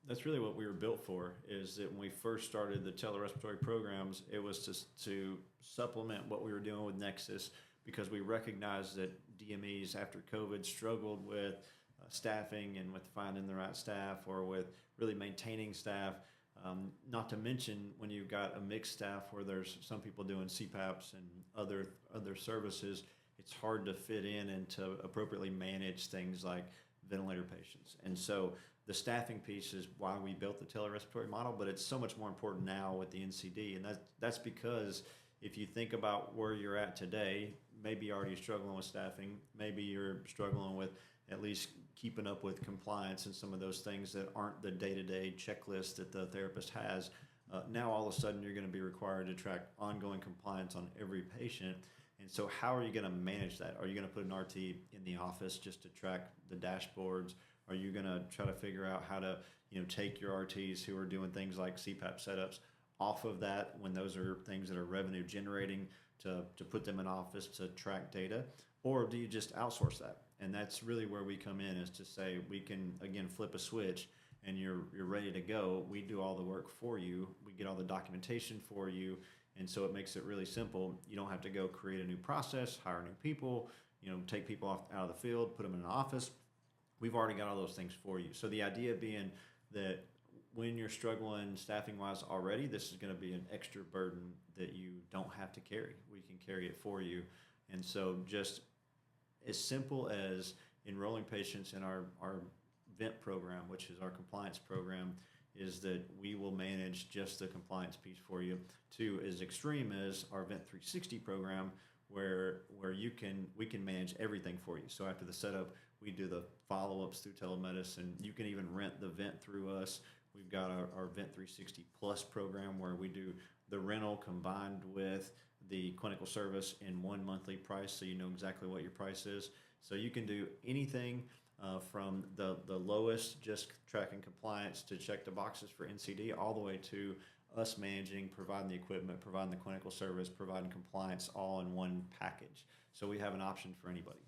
That's really what we were built for. Is that when we first started the telerespiratory programs, it was to supplement what we were doing with Nexus because we recognized that DMEs after COVID struggled with staffing and with finding the right staff or with really maintaining staff. Not to mention when you've got a mixed staff where there's some people doing CPAPs and other services, it's hard to fit in and to appropriately manage things like ventilator patients. And so the staffing piece is why we built the telerespiratory model, but it's so much more important now with the NCD. And that's because if you think about where you're at today, maybe you're already struggling with staffing, maybe you're struggling with at least keeping up with compliance and some of those things that aren't the day-to-day checklist that the therapist has. Now all of a sudden you're going to be required to track ongoing compliance on every patient. And so how are you going to manage that? Are you going to put an RT in the office just to track the dashboards? Are you going to try to figure out how to, take your RTs who are doing things like CPAP setups off of that when those are things that are revenue generating to put them in office to track data? Or do you just outsource that? And that's really where we come in, is to say we can, again, flip a switch and you're ready to go. We do all the work for you. We get all the documentation for you. And so it makes it really simple. You don't have to go create a new process, hire new people, take people out of the field, put them in an office. We've already got all those things for you. So the idea being that when you're struggling staffing wise already, this is going to be an extra burden that you don't have to carry. We can carry it for you. And so just as simple as enrolling patients in our vent program, which is our compliance program, is that we will manage just the compliance piece for you, to as extreme as our Vent360 program, where we can manage everything for you. So after the setup, we do the follow-ups through telemedicine. You can even rent the vent through us. We've got our Vent360 Plus program where we do the rental combined with the clinical service in one monthly price, so you know exactly what your price is. So you can do anything from the lowest, just tracking compliance to check the boxes for NCD, all the way to us managing, providing the equipment, providing the clinical service, providing compliance, all in one package. So we have an option for anybody.